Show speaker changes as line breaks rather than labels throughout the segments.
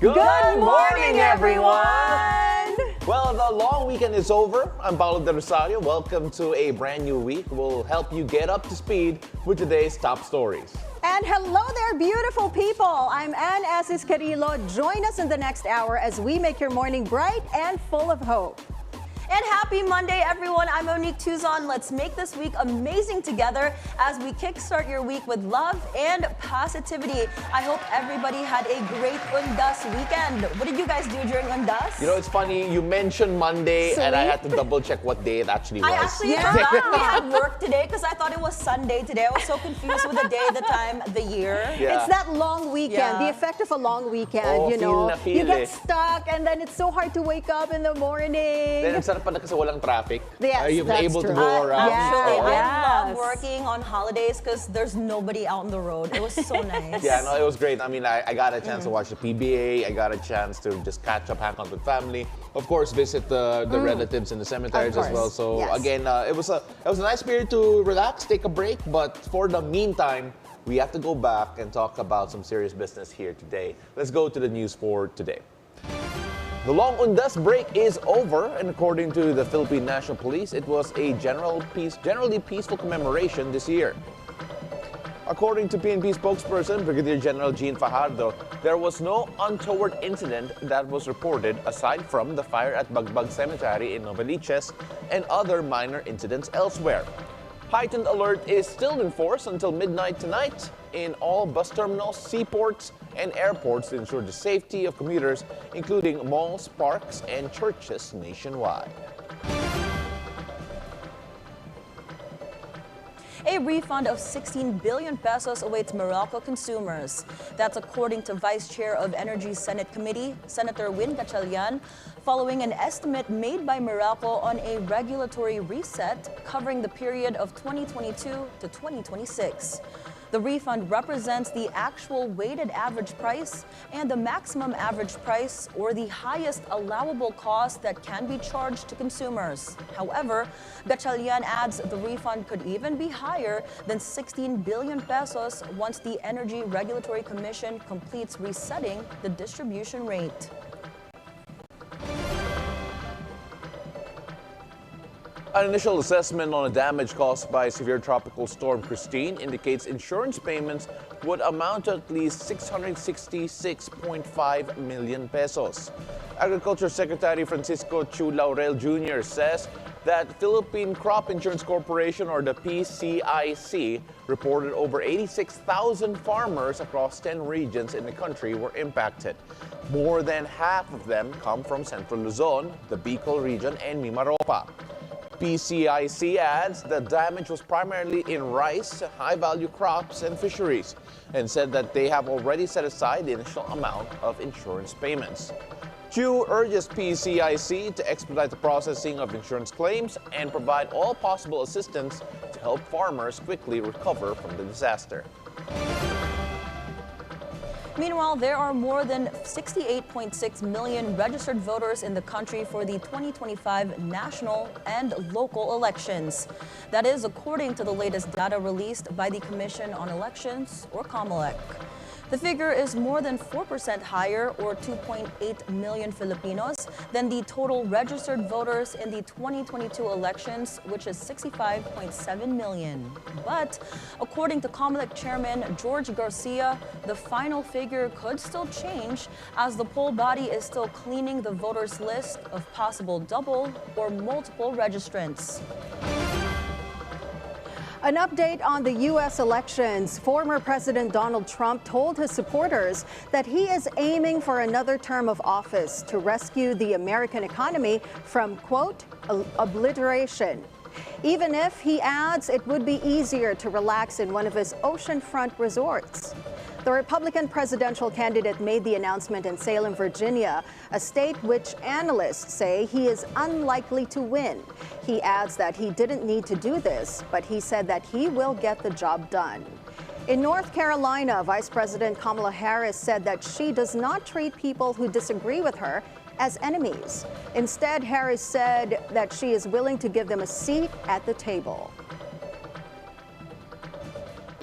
Good morning, everyone!
Well, the long weekend is over. I'm Paolo del Rosario. Welcome to a brand new week. We'll help you get up to speed with today's top stories.
And hello there, beautiful people. I'm Anne Asis-Carilo. Join us in the next hour as we make your morning bright and full of hope.
And happy Monday, everyone. I'm Monique Tuzon. Let's make this week amazing together as we kickstart your week with love and positivity. I hope everybody had a great Undas weekend. What did you guys do during Undas?
You know, it's funny, you mentioned Monday, and I had to double check what day it actually was.
I actually forgot we had work today because I thought it was Sunday today. I was so confused with the day, the time, the year.
Yeah.
It's that long weekend, the effect of a long weekend,
Oh,
you know.
feel
You get stuck and then it's so hard to wake up in the morning.
Then, sarap pala kasi walang traffic.
Yes,
You're
that's
able to
true.
go around.
Actually,
Yeah.
I love
Yes.
working on holidays because there's nobody out on the road. It was so nice.
Yeah, no, it was great. I mean, I got a chance to watch the PBA. I got a chance to just catch up, hang out with family. Of course, visit the relatives in the cemeteries as well. So again, it was a nice period to relax, take a break. But for the meantime, we have to go back and talk about some serious business here today. Let's go to the news for today. The long Undas break is over, and according to the Philippine National Police, it was a generally peaceful commemoration this year. According to PNP spokesperson Brigadier General Jean Fajardo, there was no untoward incident that was reported aside from the fire at Bagbag Cemetery in Novaliches and other minor incidents elsewhere. Heightened alert is still in force until midnight tonight in all bus terminals, seaports, and airports to ensure the safety of commuters, including malls, parks, and churches nationwide.
A refund of 16 billion pesos awaits Meralco consumers. That's according to Vice Chair of Energy Senate Committee, Senator Win Gatchalian, following an estimate made by Meralco on a regulatory reset covering the period of 2022 to 2026. The refund represents the actual weighted average price and the maximum average price, or the highest allowable cost that can be charged to consumers. However, Gatchalian adds the refund could even be higher than 16 billion pesos once the Energy Regulatory Commission completes resetting the distribution rate.
An initial assessment on the damage caused by severe tropical storm Christine indicates insurance payments would amount to at least 666.5 million pesos. Agriculture Secretary Francisco Chu Laurel Jr. says that Philippine Crop Insurance Corporation, or the PCIC, reported over 86,000 farmers across 10 regions in the country were impacted. More than half of them come from Central Luzon, the Bicol region, and Mimaropa. PCIC adds the damage was primarily in rice, high-value crops, and fisheries, and said that they have already set aside the initial amount of insurance payments. Chu urges PCIC to expedite the processing of insurance claims and provide all possible assistance to help farmers quickly recover from the disaster.
Meanwhile, there are more than 68.6 million registered voters in the country for the 2025 national and local elections. That is according to the latest data released by the Commission on Elections, or Kamala. The figure is more than 4% higher, or 2.8 million Filipinos, than the total registered voters in the 2022 elections, which is 65.7 million. But according to COMELEC Chairman George Garcia, the final figure could still change as the poll body is still cleaning the voters list of possible double or multiple registrants.
An update on the U.S. elections. Former President Donald Trump told his supporters that he is aiming for another term of office to rescue the American economy from, quote, obliteration. Even if, he adds, it would be easier to relax in one of his oceanfront resorts. The Republican presidential candidate made the announcement in Salem, Virginia, a state which analysts say he is unlikely to win. He adds that he didn't need to do this, but he said that he will get the job done. In North Carolina, Vice President Kamala Harris said that she does not treat people who disagree with her as enemies. Instead, Harris said that she is willing to give them a seat at the table.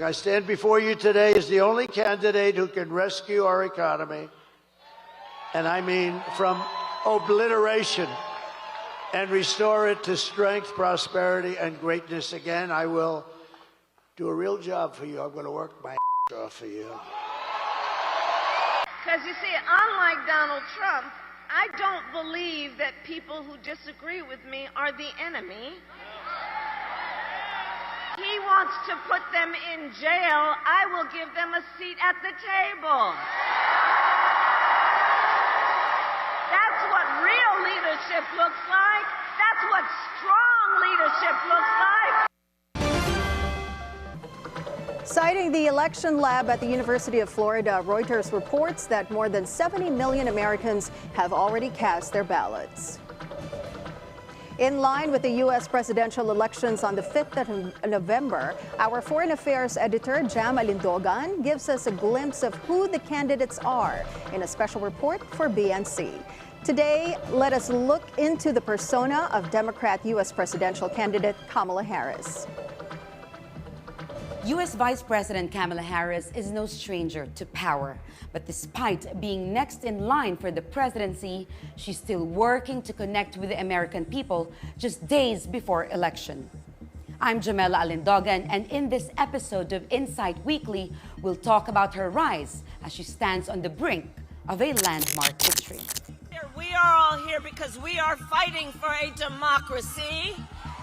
I stand before you today as the only candidate who can rescue our economy and I mean from obliteration, and restore it to strength, prosperity, and greatness again. I will do a real job for you. I'm going to work my off for you.
Because you see, unlike Donald Trump, I don't believe that people who disagree with me are the enemy. He wants to put them in jail. I will give them a seat at the table. That's what real leadership looks like. That's what strong leadership looks like.
Citing the election lab at the University of Florida, Reuters reports that more than 70 million Americans have already cast their ballots. In line with the U.S. presidential elections on the 5th of November, our Foreign Affairs editor, Jam Alindogan, gives us a glimpse of who the candidates are in a special report for BNC. Today, let us look into the persona of Democrat U.S. presidential candidate Kamala Harris.
U.S. Vice President Kamala Harris is no stranger to power. But despite being next in line for the presidency, she's still working to connect with the American people just days before election. I'm Jamela Alindogan, and in this episode of Insight Weekly, we'll talk about her rise as she stands on the brink of a landmark victory.
We are all here because we are fighting for a democracy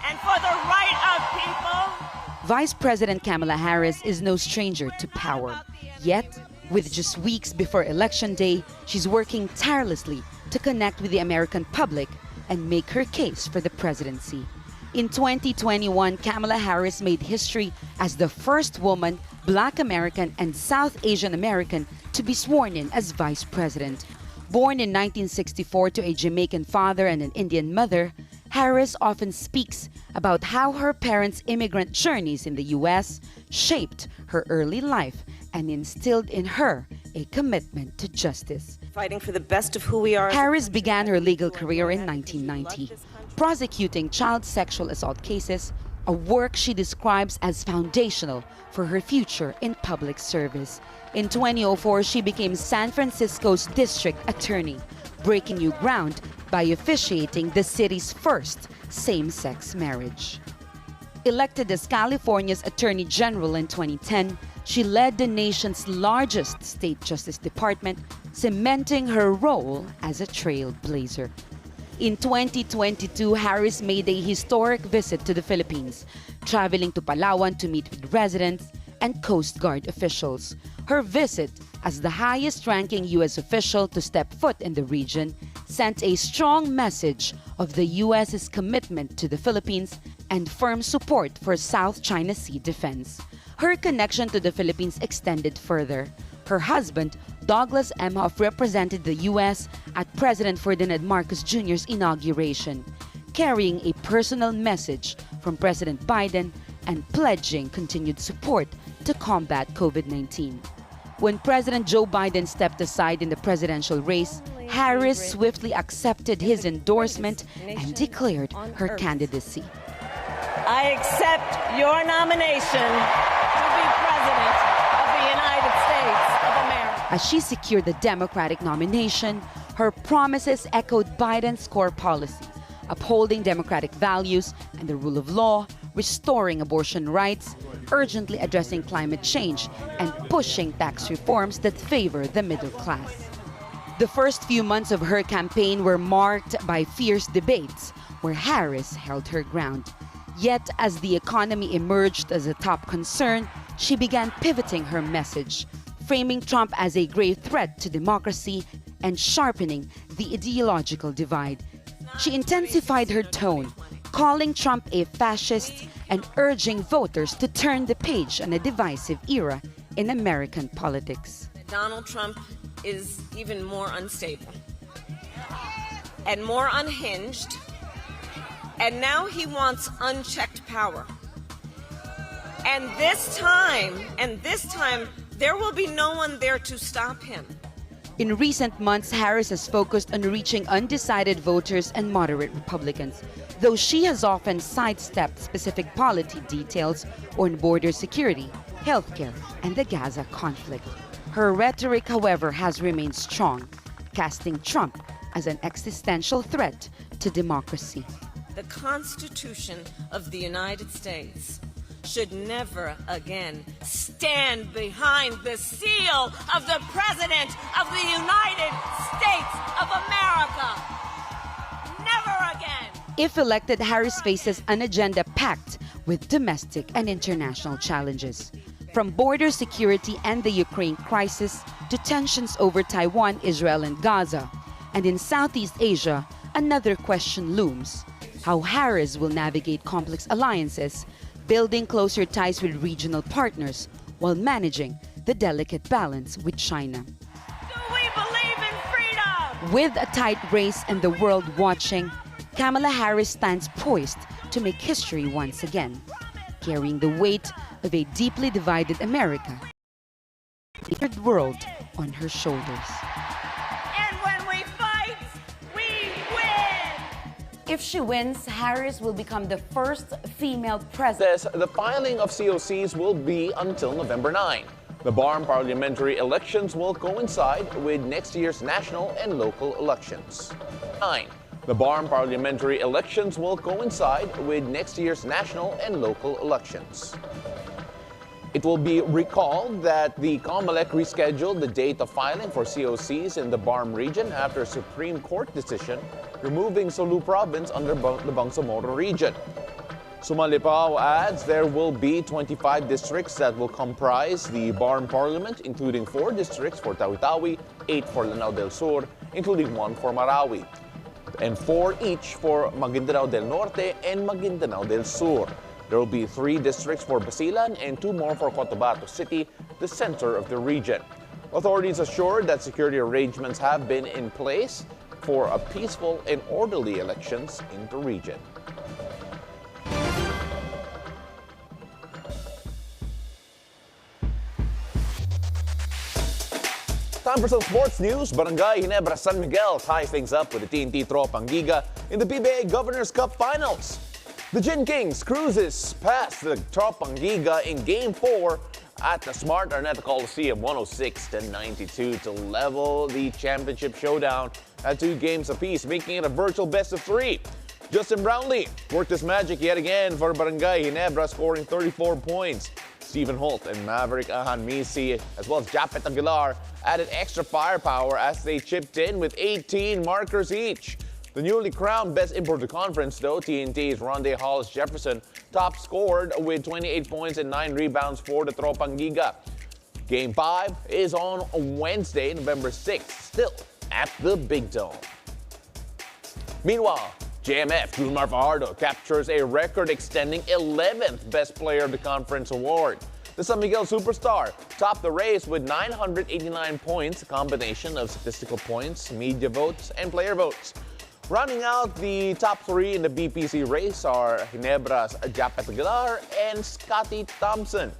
and for the right of people.
Vice President Kamala Harris is no stranger to power. Yet, with just weeks before Election Day, she's working tirelessly to connect with the American public and make her case for the presidency. In 2021, Kamala Harris made history as the first woman, Black American, and South Asian American to be sworn in as vice president. Born in 1964 to a Jamaican father and an Indian mother, Harris often speaks about how her parents' immigrant journeys in the U.S. shaped her early life and instilled in her a commitment to justice.
Fighting for the best of who we are.
Harris began her legal career in 1990, prosecuting child sexual assault cases, a work she describes as foundational for her future in public service. In 2004, she became San Francisco's district attorney, breaking new ground by officiating the city's first same-sex marriage. Elected as California's Attorney General in 2010, she led the nation's largest state justice department, cementing her role as a trailblazer. In 2022, Harris made a historic visit to the Philippines, traveling to Palawan to meet with residents and Coast Guard officials. Her visit, as the highest-ranking U.S. official to step foot in the region, sent a strong message of the U.S.'s commitment to the Philippines and firm support for South China Sea defense. Her connection to the Philippines extended further. Her husband, Douglas Emhoff, represented the U.S. at President Ferdinand Marcos Jr.'s inauguration, carrying a personal message from President Biden and pledging continued support to combat COVID-19. When President Joe Biden stepped aside in the presidential race, Harris swiftly accepted his endorsement and declared her candidacy.
I accept your nomination to be President of the United States of America.
As she secured the Democratic nomination, her promises echoed Biden's core policies, upholding democratic values and the rule of law, restoring abortion rights, urgently addressing climate change, and pushing tax reforms that favor the middle class. The first few months of her campaign were marked by fierce debates, where Harris held her ground. Yet, as the economy emerged as a top concern, she began pivoting her message, framing Trump as a grave threat to democracy and sharpening the ideological divide. She intensified her tone, calling Trump a fascist and urging voters to turn the page on a divisive era in American politics.
Donald Trump is even more unstable and more unhinged, and now he wants unchecked power. And this time, there will be no one there to stop him.
In recent months, Harris has focused on reaching undecided voters and moderate Republicans, though she has often sidestepped specific policy details on border security, healthcare, and the Gaza conflict. Her rhetoric, however, has remained strong, casting Trump as an existential threat to democracy.
The Constitution of the United States should never again stand behind the seal of the President of the United States of America. Never again.
If elected, Harris faces an agenda packed with domestic and international challenges. From border security and the Ukraine crisis to tensions over Taiwan, Israel, and Gaza. And in Southeast Asia, another question looms: how Harris will navigate complex alliances, building closer ties with regional partners while managing the delicate balance with China.
Do we believe in freedom?
With a tight race and the world watching, Kamala Harris stands poised to make history once again, carrying the weight of a deeply divided America, a third world on her shoulders.
And when we fight, we win!
If she wins, Harris will become the first female president.
The filing of COCs will be until November 9. The BARMM parliamentary elections will coincide with next year's national and local elections. 9. The BARMM parliamentary elections will coincide with next year's national and local elections. It will be recalled that the COMELEC rescheduled the date of filing for COCs in the BARMM region after a Supreme Court decision removing Sulu province under the Bangsamoro region. Sumalipao adds there will be 25 districts that will comprise the BARMM parliament, including 4 districts for Tawi-Tawi, 8 for Lanao del Sur, including 1 for Marawi, and 4 each for Maguindanao del Norte and Maguindanao del Sur. There will be 3 districts for Basilan and 2 more for Cotabato City, the center of the region. Authorities assured that security arrangements have been in place for a peaceful and orderly elections in the region. Time for some sports news. Barangay Ginebra San Miguel ties things up with the TNT Tropang Giga in the PBA Governors Cup Finals. The Gin Kings cruises past the Tropang Giga in Game 4 at the Smart Araneta Coliseum 106-92 to level the championship showdown at 2 games apiece, making it a virtual best of 3. Justin Brownlee worked his magic yet again for Barangay Ginebra, scoring 34 points. Stephen Holt and Maverick Ahan Misi, as well as Japet Aguilar, added extra firepower as they chipped in with 18 markers each. The newly crowned Best Import of the Conference, though, TNT's Ronde Hollis Jefferson, top scored with 28 points and 9 rebounds for the Tropang Giga. Game 5 is on Wednesday, November 6th, still at the Big Dome. Meanwhile, JMF Julmar Fajardo captures a record-extending 11th Best Player of the Conference award. The San Miguel superstar topped the race with 989 points, a combination of statistical points, media votes, and player votes. Rounding out the top 3 in the BPC race are Ginebra's Japet Aguilar and Scotty Thompson.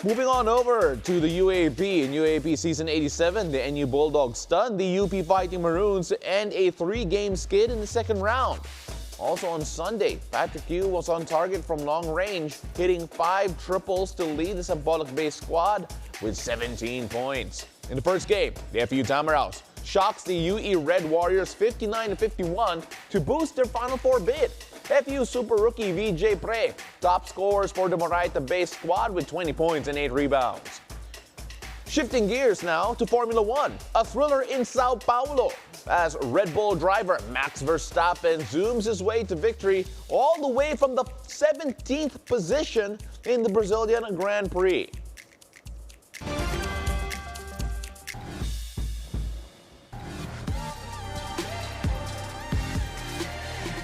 Moving on over to the UAAP. In UAAP Season 87, the NU Bulldogs stunned the UP Fighting Maroons to end a 3-game skid in the second round. Also on Sunday, Patrick Yu was on target from long range, hitting 5 triples to lead the Sampaloc-based squad with 17 points. In the first game, the FU Tamaraws shocks the UE Red Warriors 59-51 to boost their Final Four bid. FU Super Rookie VJ Pre top scores for the Moraita-based squad with 20 points and 8 rebounds. Shifting gears now to Formula 1, a thriller in Sao Paulo as Red Bull driver Max Verstappen zooms his way to victory all the way from the 17th position in the Brazilian Grand Prix.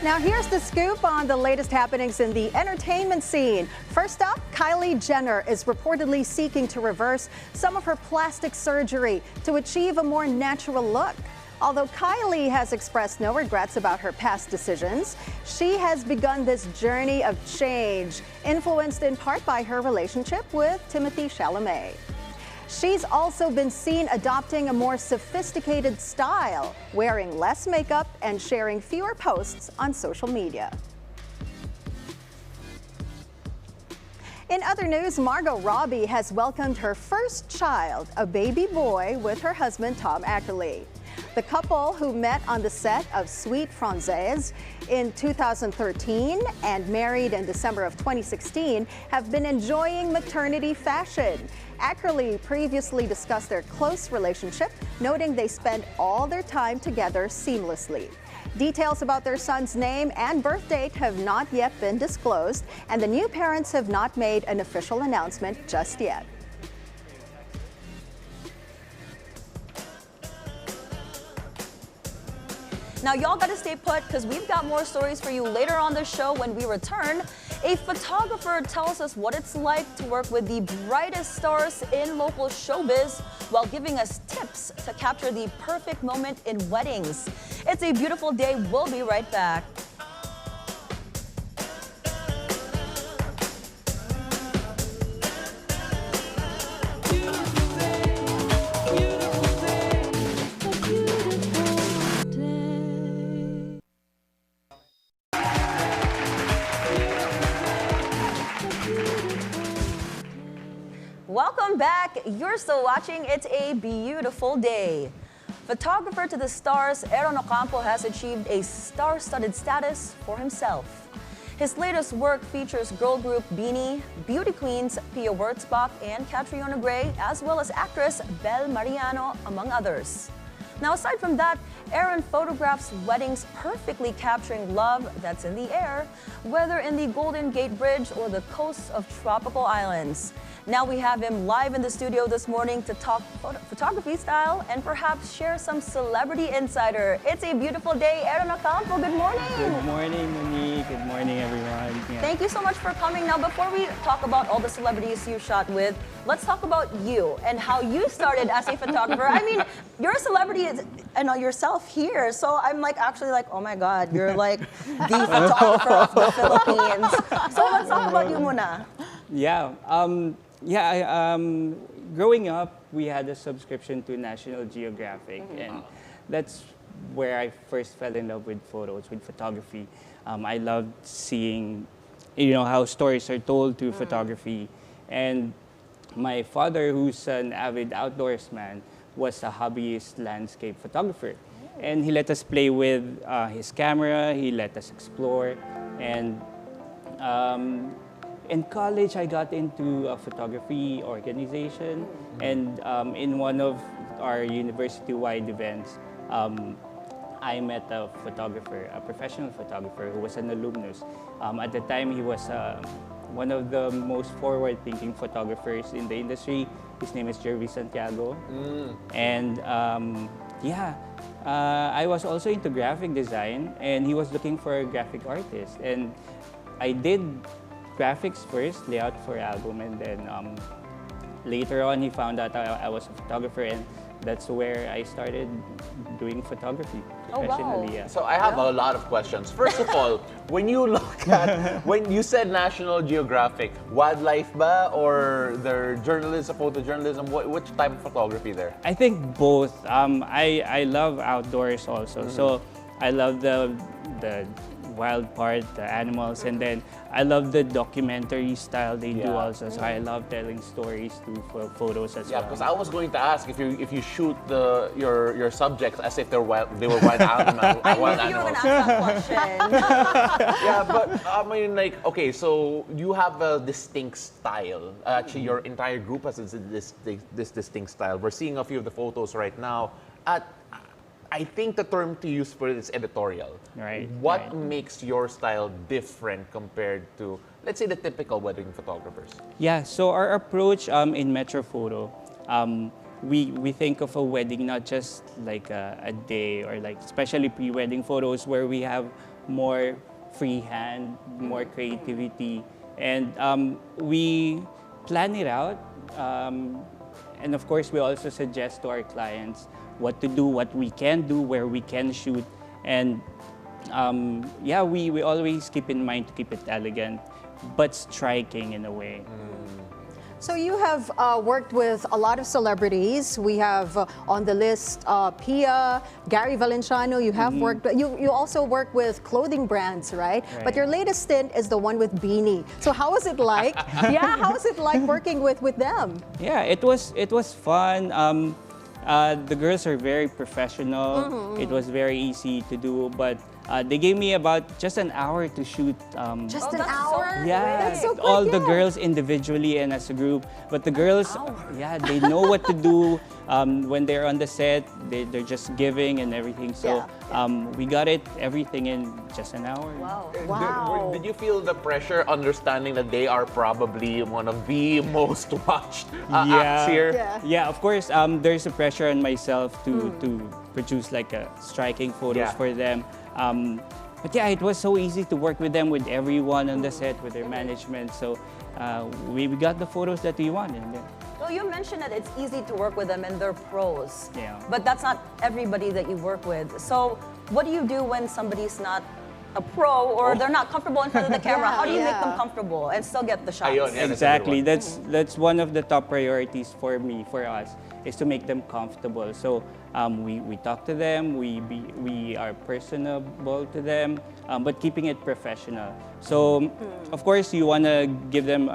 Now here's the scoop on the latest happenings in the entertainment scene. First up, Kylie Jenner is reportedly seeking to reverse some of her plastic surgery to achieve a more natural look. Although Kylie has expressed no regrets about her past decisions, she has begun this journey of change, influenced in part by her relationship with Timothée Chalamet. She's also been seen adopting a more sophisticated style, wearing less makeup and sharing fewer posts on social media. In other news, Margot Robbie has welcomed her first child, a baby boy, with her husband, Tom Ackerley. The couple, who met on the set of Sweet Française in 2013 and married in December of 2016, have been enjoying maternity fashion. Ackerley previously discussed their close relationship, noting they spend all their time together seamlessly. Details about their son's name and birth date have not yet been disclosed, and the new parents have not made an official announcement just yet.
Now, y'all gotta stay put because we've got more stories for you later on the show when we return. A photographer tells us what it's like to work with the brightest stars in local showbiz while giving us tips to capture the perfect moment in weddings. It's a beautiful day. We'll be right back. Welcome back. You're still watching It's a Beautiful Day. Photographer to the stars, Erron Ocampo has achieved a star-studded status for himself. His latest work features girl group BINI, beauty queens Pia Wurtzbach and Catriona Gray, as well as actress Belle Mariano, among others. Now, aside from that, Erron photographs weddings perfectly capturing love that's in the air, whether in the Golden Gate Bridge or the coasts of tropical islands. Now we have him live in the studio this morning to talk photography style and perhaps share some celebrity insider. It's a beautiful day. Erron Ocampo, good morning.
Good morning, Monique. Good morning, everyone. Yeah.
Thank you so much for coming. Now, before we talk about all the celebrities you shot with, let's talk about you and how you started as a photographer. I mean, you're a celebrity, I know yourself here, so I'm like actually like, oh my God, you're like the photographer of the Philippines. So let's talk about you muna.
Growing up, we had a subscription to National Geographic, and that's where I first fell in love with photos, with photography. I loved seeing, how stories are told through photography. And my father, who's an avid outdoorsman, was a hobbyist landscape photographer. And he let us play with his camera, he let us explore. And in college, I got into a photography organization, and in one of our university-wide events, I met a photographer, a professional photographer who was an alumnus. At the time, he was one of the most forward-thinking photographers in the industry. His name is Jervis Santiago. And I was also into graphic design, and he was looking for a graphic artist. And I did graphics first, layout for album, and then later on he found out I was a photographer, and that's where I started doing photography professionally.
Wow.
Yeah.
So I have a lot of questions. First of all, when you look at, when you said National Geographic, wildlife ba or their journalism, photojournalism, which type of photography there?
I think both. I love outdoors also, so I love the wild part, the animals, and then I love the documentary style they do also. So I love telling stories through photos as well.
Yeah, because I was going to ask if you shoot your subjects as if they were wild animals.
I knew you were going to ask that question.
Yeah, but I mean, like, okay, so you have a distinct style. Actually, your entire group has this distinct style. We're seeing a few of the photos right now. I think the term to use for it is editorial.
Right.
What makes your style different compared to, let's say, the typical wedding photographers?
Yeah, so our approach in Metro Photo, we think of a wedding not just like a day or like especially pre-wedding photos where we have more freehand, more creativity, and we plan it out. And of course, we also suggest to our clients what to do, what we can do, where we can shoot. And we always keep in mind to keep it elegant, but striking in a way.
So you have worked with a lot of celebrities. We have on the list Pia, Gary Valenciano. You have worked. You also work with clothing brands, right? But your latest stint is the one with BINI. So how was it like? Yeah, how was it like working with them?
Yeah, it was fun. The girls are very professional. It was very easy to do, but they gave me about just an hour to shoot.
Just an hour?
Yeah,
That's so quick,
all the girls individually and as a group. But the girls, yeah, they know what to do when they're on the set. They're just giving and everything. So we got everything in just an hour.
Wow.
Did you feel the pressure, understanding that they are probably one of the most watched acts here?
Yeah, of course. There's a pressure on myself to produce like a striking photos for them. But yeah, it was so easy to work with them, with everyone on the set, with their management. So we got the photos that we wanted.
Well, you mentioned that it's easy to work with them and they're pros.
Yeah.
But that's not everybody that you work with. So what do you do when somebody's not a pro or they're not comfortable in front of the camera? How do you make them comfortable and still get the shots?
Ayun,
Exactly. That's one of the top priorities for us, is to make them comfortable. So we talk to them, we are personable to them, but keeping it professional. So of course you want to give them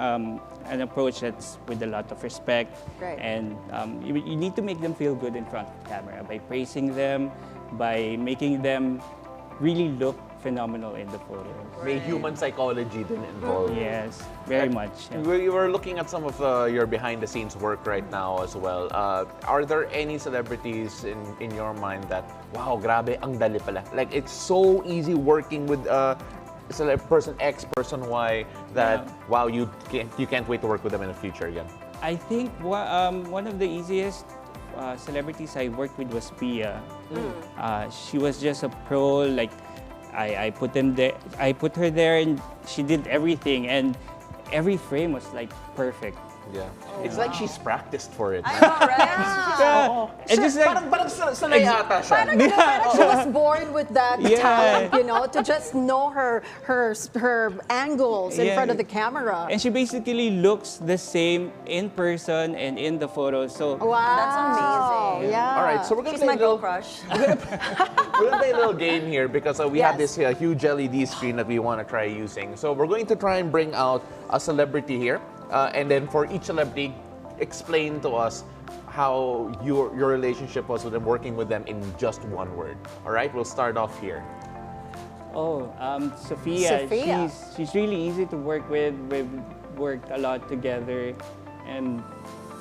an approach that's with a lot of respect, and you need to make them feel good in front of the camera by praising them, by making them really look phenomenal in the photos.
May human psychology din involved.
Yes, very much. Yeah.
We were looking at some of your behind-the-scenes work right now as well. Are there any celebrities in your mind that, wow, grabe, ang dali pala? Like, it's so easy working with person X, person Y, that, wow, you can't wait to work with them in the future again?
I think one of the easiest celebrities I worked with was Pia. She was just a pro. Like, I put her there, and she did everything, and every frame was like perfect.
Yeah. It's like she's practiced for it.
I know, right?
And just like,
parang sanay ata siya.
Parang she was born with that talent, you know, to just know her angles in front of the camera.
And she basically looks the same in person and in the photos. So
That's amazing.
Yeah.
All right, so we're gonna
She's
play
my girl crush.
We're gonna play a little game here because we have this huge LED screen that we want to try using. So we're going to try and bring out a celebrity here, and then for each celebrity, explain to us how your relationship was with them, working with them in just one word. All right, we'll start off here.
Sophia. She's really easy to work with. We've worked a lot together, and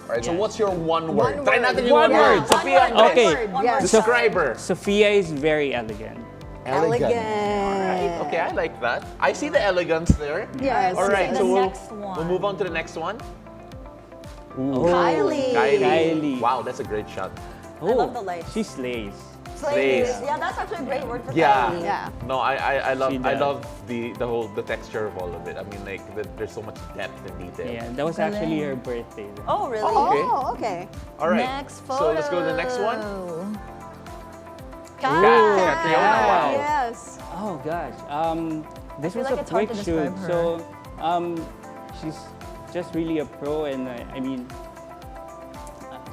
All right, so what's your one word?
Try
natin
yung one word.
Sophia,
Okay.
Describe her.
Sophia is very elegant.
Elegant.
Alright, okay, I like that. I see the elegance there.
Yes.
All right, so
next one.
we'll move on to the next one.
Kylie.
Wow, that's a great shot.
I love the lights.
She slays.
Slays.
Yeah, that's actually a great word for
Yeah.
Kylie.
Yeah.
No, I
She
love
does.
the texture of all of it. I mean, like there's so much depth and detail.
Yeah, that was actually her birthday.
Oh, really?
Oh, okay.
All right.
Next photo.
So let's go to the next one.
Catriona.
Wow.
Yes.
Oh gosh. This
feel
was
like
a
it's hard
quick
to
shoot.
describe
So she's just really a pro, and I mean,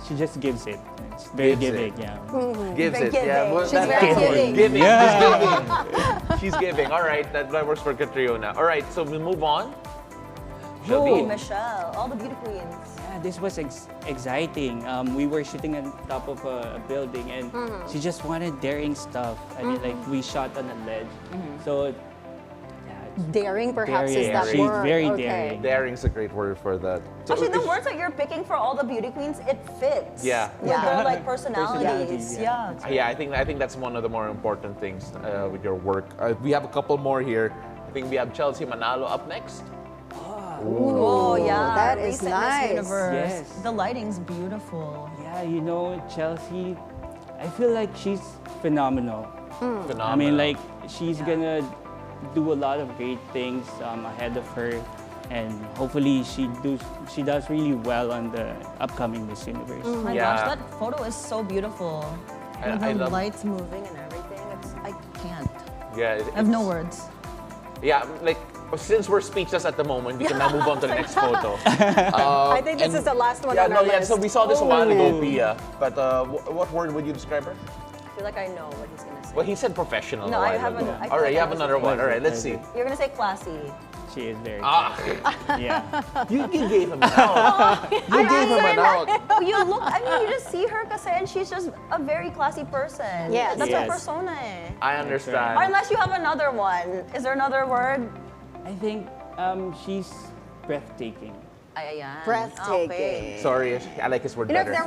she just gives it. It's very
Gives
giving.
it.
Yeah.
Gives
Very
it.
giving.
Yeah, well,
She's
that's
very
the word.
giving.
Giving.
Yeah.
She's giving. She's giving. All right, that works for Catriona. All right, so we move on.
Oh, Michelle, all the beauty queens.
Yeah, this was exciting. We were shooting on top of a building, and she just wanted daring stuff. I mean, like, we shot on a ledge. So,
Daring, perhaps, is that
She's
word.
very
Okay.
daring.
Daring's a great word for that. So
Actually, the words that you're picking for all the beauty queens, it fits.
Yeah.
With their like personalities.
Personalities,
Yeah.
Yeah, I think that's one of the more important things with your work. We have a couple more here. I think we have Chelsea Manalo up next.
Oh, yeah.
that is
Recent Miss
nice.
Universe.
Yes.
The lighting's beautiful.
Yeah, you know, Chelsea, I feel like she's phenomenal.
Phenomenal.
I mean, like, she's gonna do a lot of great things ahead of her, and hopefully she does really well on the upcoming Miss Universe.
Oh my
Yeah.
gosh, that photo is so beautiful. And
I
the
love-
lights moving and everything. I can't.
Yeah,
I have no words.
Yeah, like since we're speechless at the moment, we can now move on to the next photo.
I think this is the last one on our list.
So we saw this a while ago, Pia. But what word would you describe her?
I feel like I know what he's gonna say.
Well, he said professional.
No,
a while
I haven't.
ago. All right, you have another one. All right, let's see.
You're gonna say classy.
She is very
Yeah.
yeah.
You gave him an out. You gave him an out.
You look, I mean, you just see her kasi and she's just a very classy person.
Yes.
That's
Yes.
her persona eh.
I understand.
Or unless you have another one. Is there another word?
I think she's breathtaking.
Ay, ayan.
Breathtaking.
Okay.
Sorry, I like his word
You know,
better.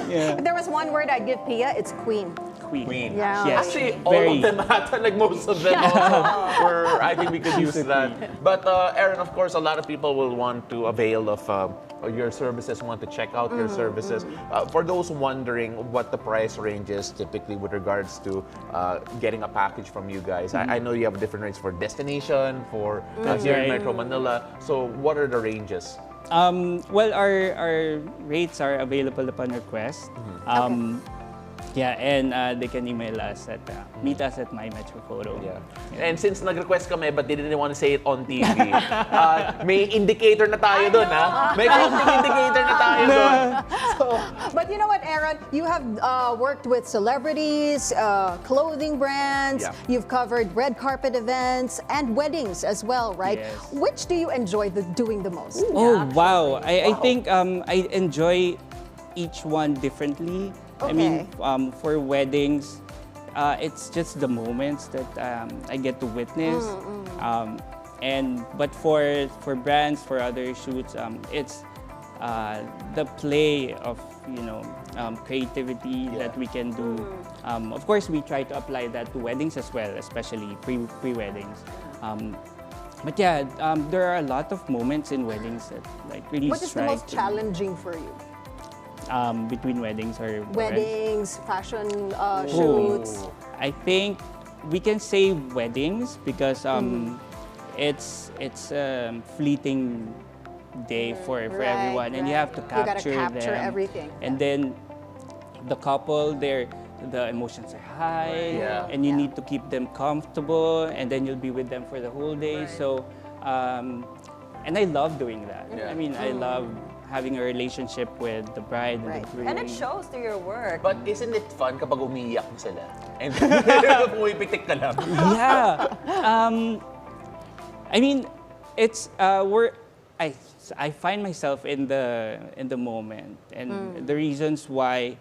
if there was one word I'd give Pia, it's queen.
Queen.
Yeah.
Yes.
Actually, all
Very.
of them, like most of them also, I think we could use that. But Erron, of course, a lot of people will want to avail of your services, want to check out your services. For those wondering what the price range is typically with regards to getting a package from you guys, I know you have different rates for destination, for here in
right.
Metro Manila. So what are the ranges?
Well, our rates are available upon request. Yeah, and they can email us at meet us at My Metro Photo.
Yeah. And since nag-request kami but they didn't want to say it on TV, may indicator na tayo doon, ha? May konting indicator na tayo doon.
But you know what, Erron? You have worked with celebrities, clothing brands.
Yeah.
You've covered red carpet events and weddings as well, right?
Yes.
Which do you enjoy doing the most?
Oh, wow. I think I enjoy each one differently. I mean, for weddings, it's just the moments that I get to witness. But for brands, for other shoots, it's the play of creativity that we can do. Of course, we try to apply that to weddings as well, especially pre-weddings. But yeah, there are a lot of moments in weddings that like really
What is the most
strike
challenging for you?
between weddings or
Weddings, fashion shoots.
I think we can say weddings because it's a fleeting day for everyone, and you have to capture,
you gotta capture
them.
everything.
And then the couple, the emotions are high,
Yeah.
and you need to keep them comfortable, and then you'll be with them for the whole day. So, and I love doing that.
Yeah.
I mean, I love having a relationship with the bride and the groom.
And it shows through your work.
But isn't it fun kapag umiiyak na sila? And pumipitik ka lang.
Yeah. I mean, it's I find myself in the moment and the reasons why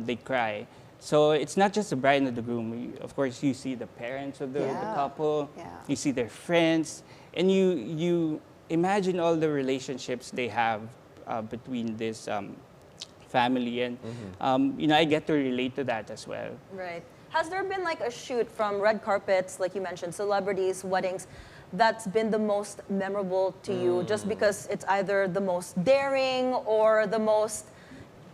they cry. So it's not just the bride and the groom. Of course, you see the parents of the couple.
Yeah.
You see their friends, and you imagine all the relationships they have between this family, and I get to relate to that as well.
Right. Has there been like a shoot from red carpets, like you mentioned, celebrities, weddings, that's been the most memorable to you just because it's either the most daring or the most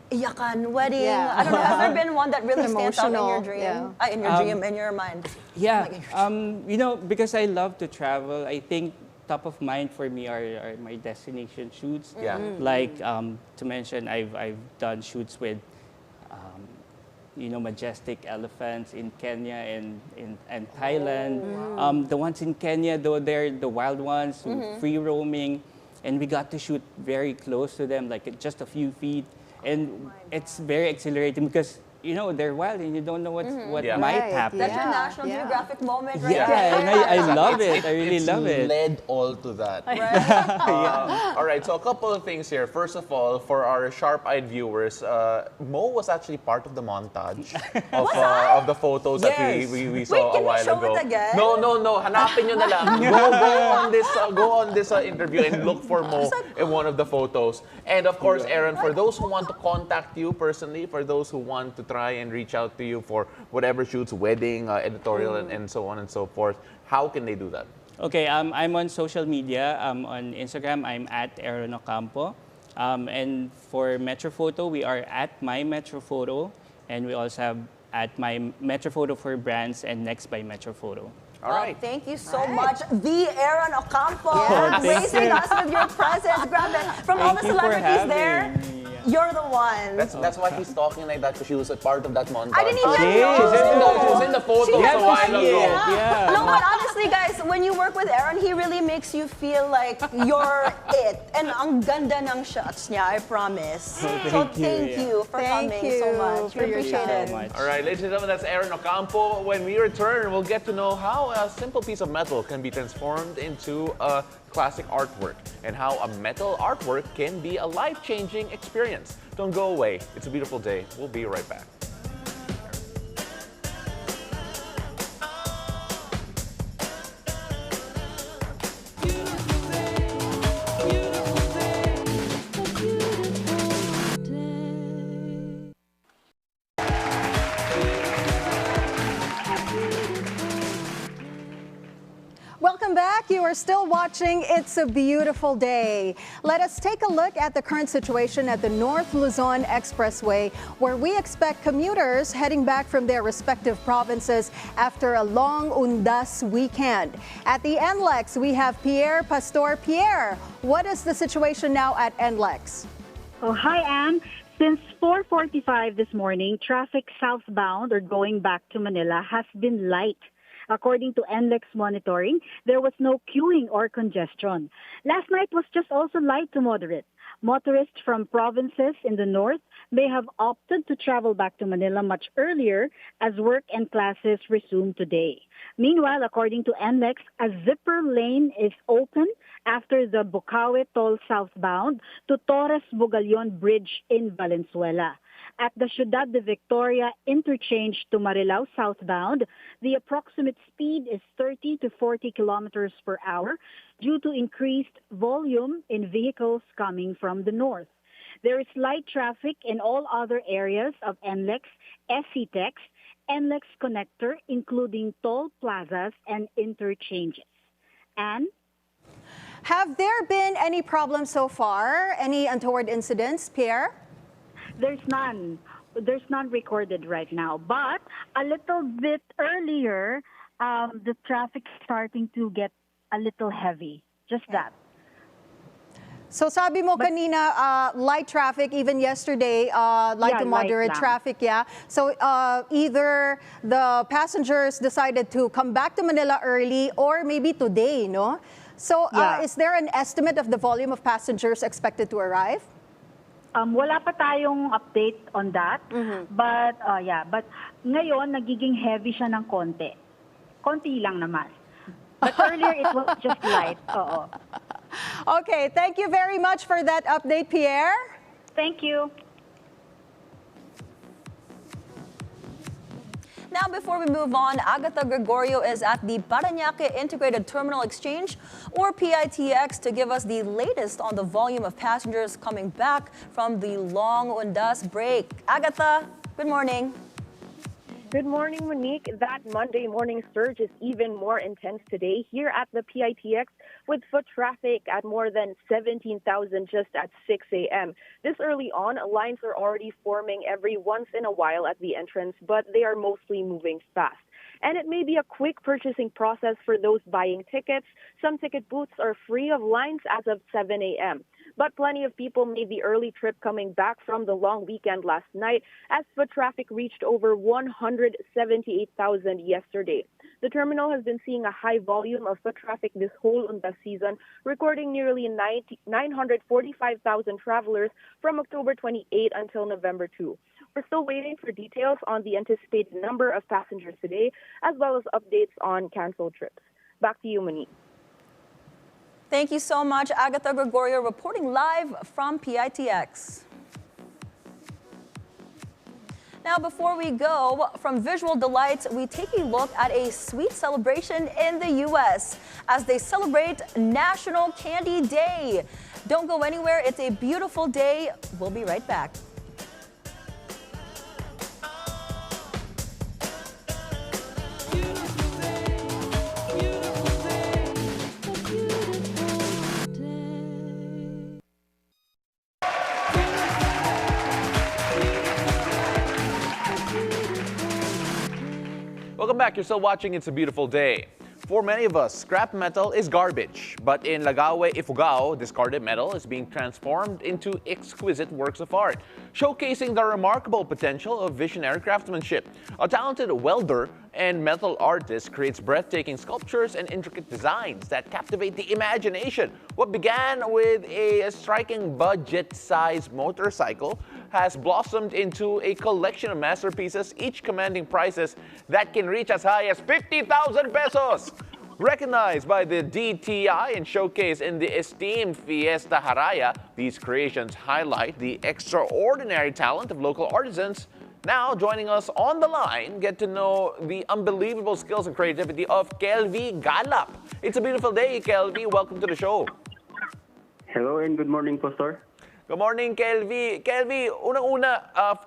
iyakan wedding?
Yeah.
I don't know. Has there been one that really stands out in your
Emotional,
dream?
yeah.
In your dream, in your mind?
Yeah, because I love to travel, I think top of mind for me are my destination shoots.
Yeah.
Like to mention, I've done shoots with majestic elephants in Kenya and Thailand. The ones in Kenya, though, they're the wild ones, free roaming, and we got to shoot very close to them, like at just a few feet, and it's very exhilarating because they're wild and you don't know what might happen.
That's your National Geographic moment, right?
Yeah, and I love it. I really love it.
It's led all to that.
Right?
All right, so a couple of things here. First of all, for our sharp-eyed viewers, Mo was actually part of the montage of the photos that we saw a while ago.
Wait, can you show it again?
No. Hanapin nyo na lang. Go on this interview and look for Mo in one of the photos. And of course, Erron, for those who want to contact you personally, for those who want to try and reach out to you for whatever shoots, wedding, editorial, and so on and so forth, how can they do that?
Okay, I'm on social media. On Instagram, I'm at Erron Ocampo. And for Metro Photo, we are at My Metro Photo. And we also have at My Metro Photo for brands and Next by Metro Photo.
All right.
Thank you so much, the Erron Ocampo,
Yeah,
gracing us with your presence. Grab it from all the
Thank you for
celebrities there.
having me.
You're the one.
That's why he's talking like that, because she was a part of that montage.
I didn't even know.
She was in the photos a while ago.
Yeah. No, but honestly, guys, when you work with Erron, he really makes you feel like you're it. And ang ganda ng shots niya, I promise. So thank you for coming so much. We appreciate it.
All right, ladies and gentlemen, that's Erron Ocampo. When we return, we'll get to know how a simple piece of metal can be transformed into a classic artwork, and how a metal artwork can be a life-changing experience. Don't go away. It's a beautiful day. We'll be right back.
Welcome back. You are still watching It's a Beautiful Day. Let us take a look at the current situation at the North Luzon Expressway, where we expect commuters heading back from their respective provinces after a long Undas weekend. At the NLEX, we have Pierre Pastor. Pierre, what is the situation now at NLEX?
Oh, hi, Anne. Since 4:45 this morning, traffic southbound or going back to Manila has been light. According to NLEX monitoring, there was no queuing or congestion. Last night was just also light to moderate. Motorists from provinces in the north may have opted to travel back to Manila much earlier as work and classes resume today. Meanwhile, according to NLEX, a zipper lane is open after the Bukawe toll southbound to Torres Bugalyon Bridge in Valenzuela. At the Ciudad de Victoria interchange to Marilao southbound, the approximate speed is 30 to 40 kilometers per hour due to increased volume in vehicles coming from the north. There is light traffic in all other areas of NLEX, SCTEX, NLEX connector, including toll plazas and interchanges. Anne?
Have there been any problems so far? Any untoward incidents, Pierre?
There's none. There's none recorded right now. But a little bit earlier, the traffic is starting to get a little heavy. Just that.
So sabi mo kanina, light traffic, even yesterday, light to moderate traffic, yeah? So either the passengers decided to come back to Manila early or maybe today, no? So is there an estimate of the volume of passengers expected to arrive?
Wala pa tayong update on that. But ngayon nagiging heavy siya ng konti. Konti lang naman. But earlier it was just light. Oo.
Okay, thank you very much for that update, Pierre.
Thank you.
Now, before we move on, Agatha Gregorio is at the Parañaque Integrated Terminal Exchange, or PITX, to give us the latest on the volume of passengers coming back from the long Undas break. Agatha, good morning.
Good morning, Monique. That Monday morning surge is even more intense today here at the PITX, with foot traffic at more than 17,000 just at 6 a.m. This early on, lines are already forming every once in a while at the entrance, but they are mostly moving fast. And it may be a quick purchasing process for those buying tickets. Some ticket booths are free of lines as of 7 a.m. But plenty of people made the early trip coming back from the long weekend last night, as foot traffic reached over 178,000 yesterday. The terminal has been seeing a high volume of foot traffic this whole Undas season, recording nearly 945,000 travelers from October 28 until November 2. We're still waiting for details on the anticipated number of passengers today, as well as updates on canceled trips. Back to you, Monique.
Thank you so much, Agatha Gregorio, reporting live from PITX. Now, before we go, from visual delights, we take a look at a sweet celebration in the U.S. as they celebrate National Candy Day. Don't go anywhere. It's a beautiful day. We'll be right back.
Welcome back. You're still watching It's a Beautiful Day. For many of us, scrap metal is garbage. But in Lagawe, Ifugao, discarded metal is being transformed into exquisite works of art, showcasing the remarkable potential of visionary craftsmanship. A talented welder and metal artist creates breathtaking sculptures and intricate designs that captivate the imagination. What began with a striking budget-sized motorcycle has blossomed into a collection of masterpieces, each commanding prices that can reach as high as 50,000 pesos. Recognized by the DTI and showcased in the esteemed Fiesta Haraya, these creations highlight the extraordinary talent of local artisans. Now, joining us on the line, get to know the unbelievable skills and creativity of Kelvi Galap. It's a beautiful day, Kelvi. Welcome to the show.
Hello and good morning po, sir.
Good morning, Kelvi. Kelvi, unang-una,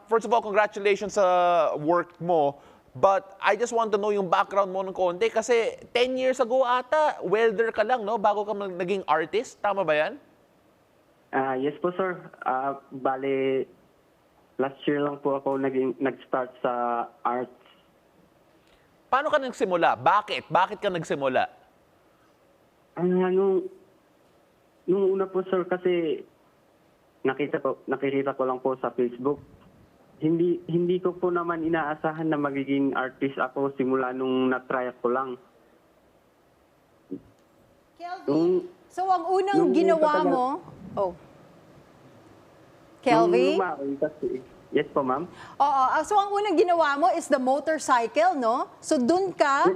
first of all, congratulations sa work mo. But I just want to know yung background mo ng konti kasi 10 years ago ata, welder ka lang, no? Bago ka naging artist. Tama ba yan?
Yes po, sir. Bale, last year lang po ako nag-start sa arts.
Paano ka nagsimula? Bakit? Bakit ka nagsimula?
Nung una po, sir, kasi nakikita ko lang po sa Facebook. Hindi ko po naman inaasahan na magiging artist ako simula nung na-try ko lang.
Kelvi, so ang unang ginawa mo... Oh. Kelvi?
Yes po, ma'am.
Oo, so ang unang ginawa mo is the motorcycle, no? So dun ka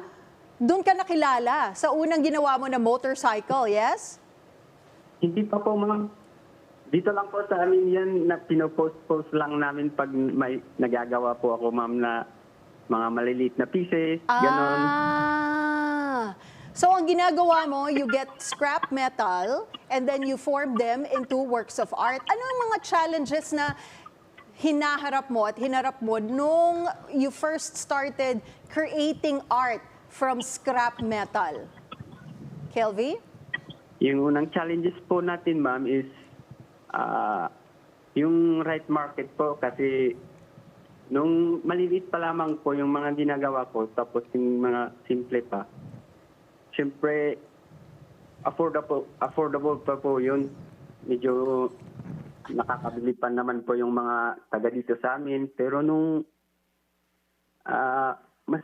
nakilala sa unang ginawa mo na motorcycle, yes?
Hindi pa po, ma'am. Dito lang po sa amin yan na pinopost-post lang namin pag may nagagawa po ako, ma'am, na mga maliliit na pieces, ganon.
So ang ginagawa mo, you get scrap metal and then you form them into works of art. Ano ang mga challenges na hinaharap mo at hinarap mo nung you first started creating art from scrap metal? Kelvi?
Yung unang challenges po natin, ma'am, is yung right market po kasi nung maliliit pa lamang po yung mga ginagawa ko tapos yung mga simple pa. Siyempre, affordable pa po yun. Medyo nakakabili pa naman po yung mga taga dito sa amin. Pero nung mas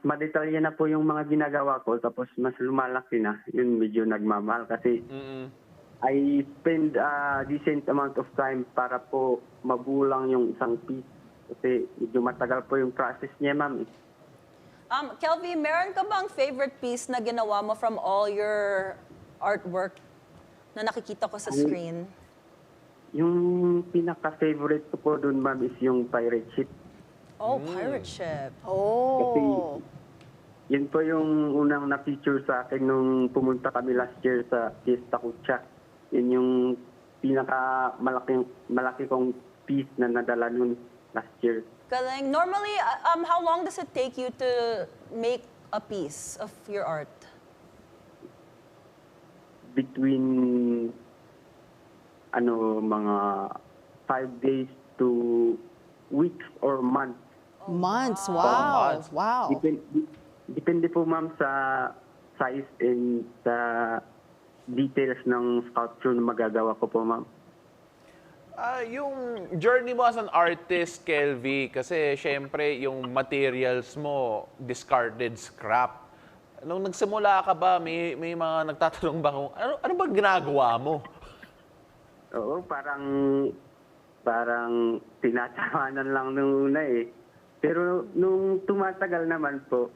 madetalya na po yung mga ginagawa ko tapos mas lumalaki na, yun medyo nagmamahal kasi I spend a decent amount of time para po mabulang yung isang piece. Kasi medyo matagal po yung process niya, ma'am.
Kelvi, meron ka bang favorite piece na ginawa mo from all your artwork na nakikita ko sa screen?
Yung pinaka-favorite ko po dun, ma'am, is yung pirate ship.
Oh, pirate ship.
Oh.
Kasi yun po yung unang na-feature sa akin nung pumunta kami last year sa Fiesta Haraya. Yun yung malaki kong piece na nadala nun last year.
Galing. Normally, how long does it take you to make a piece of your art?
Between mga 5 days to weeks or months.
Months, wow. Wow.
Depende po, ma'am, sa size and sa details ng sculpture na magagawa ko po, ma'am.
Yung journey mo as an artist, Kelvi, kasi syempre yung materials mo, discarded scrap. Nung nagsimula ka ba, may mga nagtatanong ba kung ano ba ginagawa mo?
Oo, parang tinatawanan lang nung una eh. Pero nung tumatagal naman po,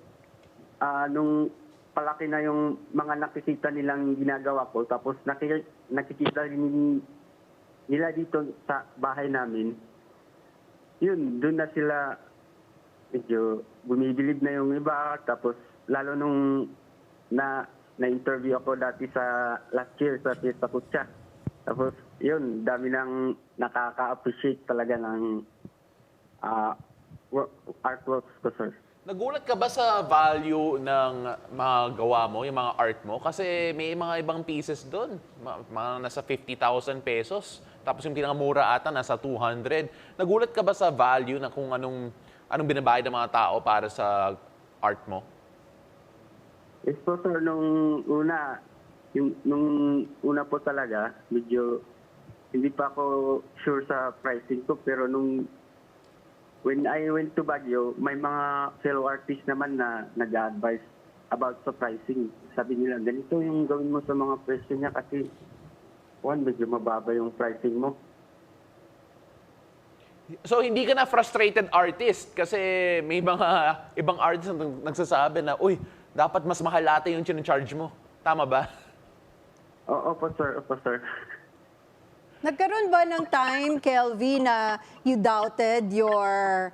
nung palaki na yung mga nakikita nilang ginagawa ko, tapos nakikita nila dito sa bahay namin, yun, doon na sila medyo bumibilib na yung iba. Tapos lalo nung na-interview ako dati sa last year sa Fiesta Haraya. Tapos yun, dami nang nakaka-appreciate talaga ng artworks ko, sir.
Nagulat ka ba sa value ng mga gawa mo, yung mga art mo? Kasi may mga ibang pieces doon, mga nasa 50,000 pesos. Tapos yung pinakamura ata, nasa 200. Nagulat ka ba sa value na kung anong binabayad ng mga tao para sa art mo?
Yes po, sir. Nung una po talaga, medyo hindi pa ako sure sa pricing ko. Pero when I went to Baguio, may mga fellow artists naman na nag-advise about sa pricing. Sabi nila, ganito yung gawin mo sa mga presyo niya kasi medyo mababa yung pricing mo.
So, hindi ka na frustrated artist kasi may mga ibang artists na nagsasabi na, uy, dapat mas mahal ate yung charge mo. Tama ba?
Opo, sir. Opo, sir.
Nagkaroon ba ng time, Kelvi, na you doubted your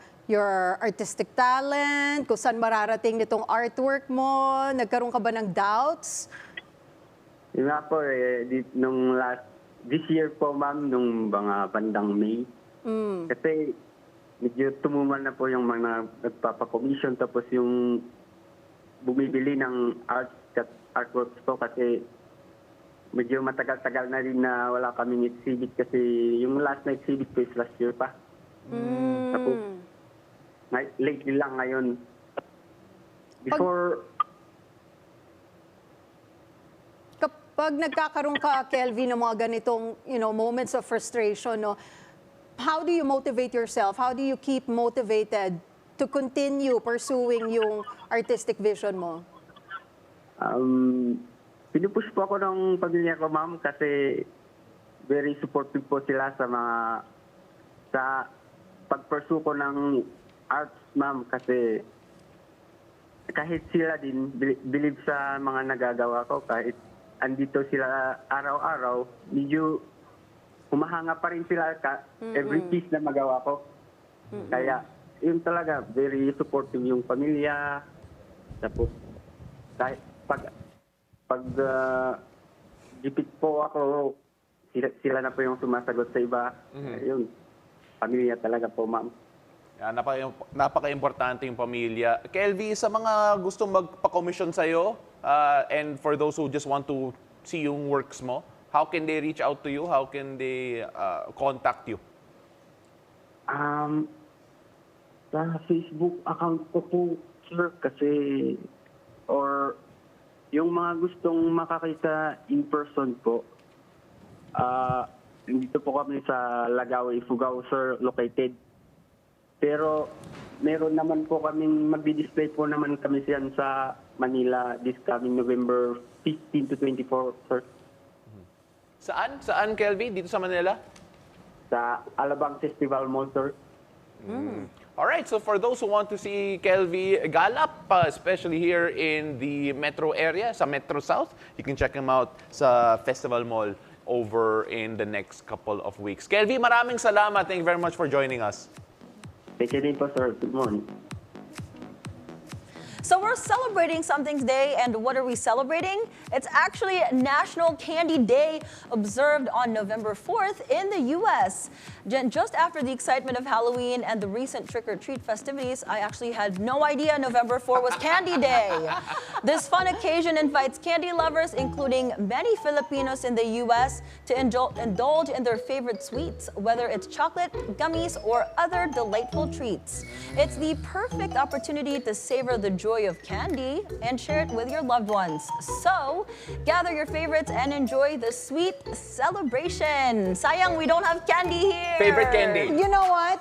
artistic talent, kung saan mararating nitong artwork mo? Nagkaroon ka ba ng doubts?
Yun nga po, this year po, ma'am, nung mga bandang May. Kasi medyo tumumal na po yung mga nagpapakommission tapos yung bumibili ng artworks po kasi medyo matagal-tagal na rin na wala kaming exhibit kasi yung last na exhibit ko is last year pa. Tapos, lately lang ngayon.
Kapag nagkakaroon ka, Kelvi, ng mga ganitong, moments of frustration, no, how do you motivate yourself? How do you keep motivated to continue pursuing yung artistic vision mo?
Pinupush po ako ng pamilya ko, ma'am, kasi very supportive po sila sa pag-pursue ko ng arts, ma'am, kasi kahit sila din believe sa mga nagagawa ko, kahit andito sila araw-araw, medyo humahanga pa rin sila every piece na magawa ko. Kaya, yun talaga, very supportive yung pamilya. Tapos, kahit pag gipit po ako, sila na po yung sumasagot sa iba. Yun, pamilya talaga po, ma'am.
Yan, napaka-importante yung pamilya. Kelvi, sa mga gustong magpa-commission sa'yo, and for those who just want to see yung works mo, how can they reach out to you? How can they contact you?
Sa Facebook account ko po, sir, kasi or yung mga gustong makakita in person po, dito po kami sa Lagawe, Ifugao, sir, located. Pero meron naman po kaming magdi-display po naman kami siyan sa Manila this coming November 15 to 24, sir.
Saan? Saan, Kelvi? Dito sa Manila?
Sa Alabang Festival Mall, sir.
Alright, so for those who want to see Kelvi Galap, especially here in the metro area, sa Metro South, you can check him out sa Festival Mall over in the next couple of weeks. Kelvi, maraming salamat. Thank you very much for joining us.
Thank you din po, sir. Good morning.
So we're celebrating something today, and what are we celebrating? It's actually National Candy Day, observed on November 4th in the U.S. Just after the excitement of Halloween and the recent trick-or-treat festivities, I actually had no idea November 4 was Candy Day. This fun occasion invites candy lovers, including many Filipinos in the U.S., to indulge in their favorite sweets, whether it's chocolate, gummies, or other delightful treats. It's the perfect opportunity to savor the joy of candy and share it with your loved ones. So, gather your favorites and enjoy the sweet celebration. Sayang, we don't have candy here.
Favorite candy?
You know what?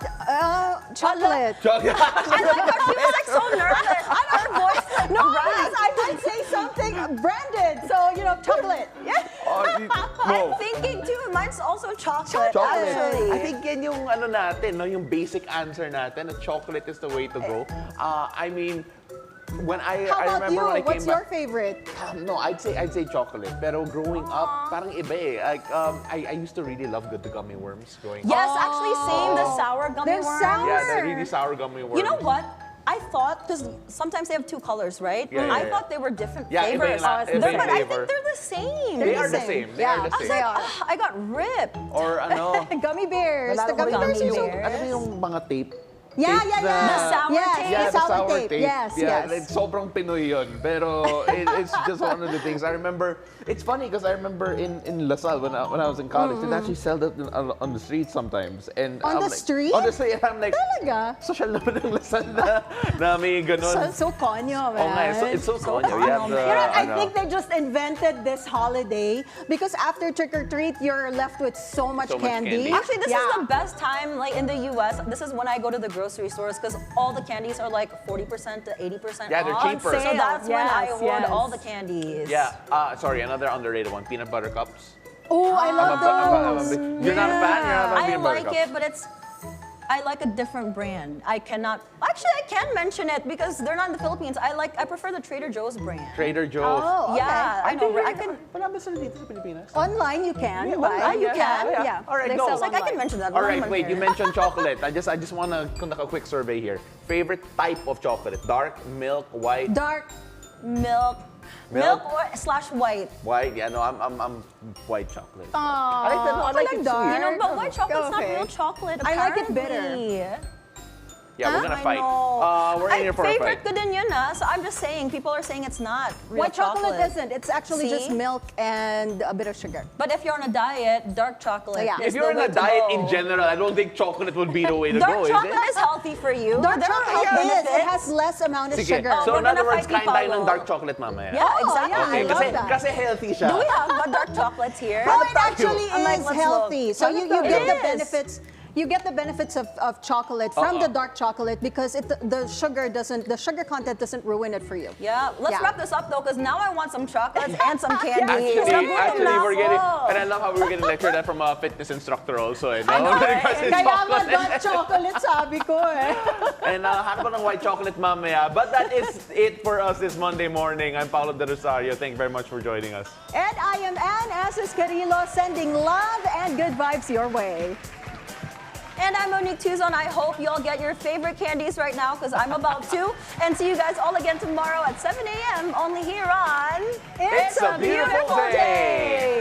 Chocolate.
Chocolate.
I like her. She was like so nervous. Her voice.
No, because I might say something branded. So, chocolate. Yeah.
I'm thinking too. Mine's also chocolate.
Chocolate.
Actually.
I think yan yung natin, no? Yung basic answer natin, that chocolate is the way to go. I mean, when I remember
you?
when I came
What's your
back,
favorite?
no, I'd say chocolate. Pero growing up, parang iba eh. Like, I used to really love the gummy worms growing up.
Yes, actually, same. The sour gummy
They're
worms.
sour.
Yeah, the really sour gummy worms.
You know what? I thought, because sometimes they have two colors, right?
Yeah,
I
yeah.
thought they were different
Yeah, iba
flavors.
yung iba yung
But I
flavor.
think they're the same.
They are the same. They are the
I was
same.
like, I got ripped.
Or ano,
Gummy bears. The
nalala ko
gummy bears
yung,
are so...
bears.
alam mo yung mga tape
Yeah,
tape.
yeah, yeah.
The sour tape.
Yeah, the sour tape.
Yes,
yeah,
yes.
like, sobrang Pinoy yun. Pero it's just one of the things. I remember, it's funny because I remember in LaSalle when I was in college, they'd actually sell that on the street sometimes. And
On the
like,
street?
On the street, and I'm like,
Talaga?
social naman ng LaSalle na may ganun.
So konyo, man.
Oh, nga, it's so konyo. We have the,
I think they just invented this holiday because after trick or treat, you're left with so much candy.
Actually, this is the best time, like in the US. This is when I go to the grocery stores because all the candies are like 40% to 80%
Yeah, they're
off.
cheaper.
So that's when I hoard
yes.
all the candies.
Yeah, sorry, another underrated one, peanut butter cups.
Oh, I love those.
You're not a fan? You're not a fan of
I
peanut butter
like
cups?
it, but I like a different brand. I cannot. Actually, I can mention it because they're not in the Philippines. I prefer the Trader Joe's brand.
Trader Joe's.
Oh, okay.
Yeah, I know. I can.
Online, you can.
Online, you can.
Yeah.
All right,
They
go.
sell
Like I
online.
can mention that.
All right, wait. You mentioned chocolate. I just want to conduct a quick survey here. Favorite type of chocolate? Dark, milk, white.
Dark.
Milk / white.
White. Yeah, no, I'm white chocolate.
I
like it
dark.
You know, but white chocolate's not
Okay.
real chocolate.
I like it
apparently.
Yeah, we're gonna
I
fight.
know.
We're in here for a
favorite
fight.
ko din yun, So I'm just saying, people are saying it's not real
White chocolate isn't. It's actually
See?
just milk and a bit of sugar.
But if you're on a diet, dark chocolate
Yeah.
is
If you're
the
on
way
a
to
diet
go.
in general, I don't think chocolate would be the way to
Dark
go, is
chocolate
it?
is healthy for you.
Dark
There are
chocolate
health
is. It
benefits.
has less amount of
Sige.
sugar.
So
we're
in other
gonna
words,
fight
kain tayo ng
Paolo.
dark chocolate mamaya.
Yeah, exactly.
I
Okay,
love that.
kasi healthy siya.
Do we have dark chocolates here?
No, it actually
I'm like,
is
let's
healthy.
look.
So you get the
It is.
benefits. You get the benefits of chocolate from the dark chocolate because the sugar content doesn't ruin it for you.
Yeah, let's
Yeah.
wrap this up though, because now I want some chocolates and some candy.
Actually, we're getting, and I love how we were getting lectured that from a fitness instructor also. Eh, no? Kasi
Kaya nga
chocolate.
dark chocolate sabi ko eh.
And hanap ko ng white chocolate mamaya. But that is it for us this Monday morning. I'm Paolo del Rosario. Thank you very much for joining us.
And I am Anne Asis-Carilo, sending love and good vibes your way.
And I'm Monique Tuzon. I hope you all get your favorite candies right now because I'm about to. And see you guys all again tomorrow at 7 a.m. only here on
It's a Beautiful Day.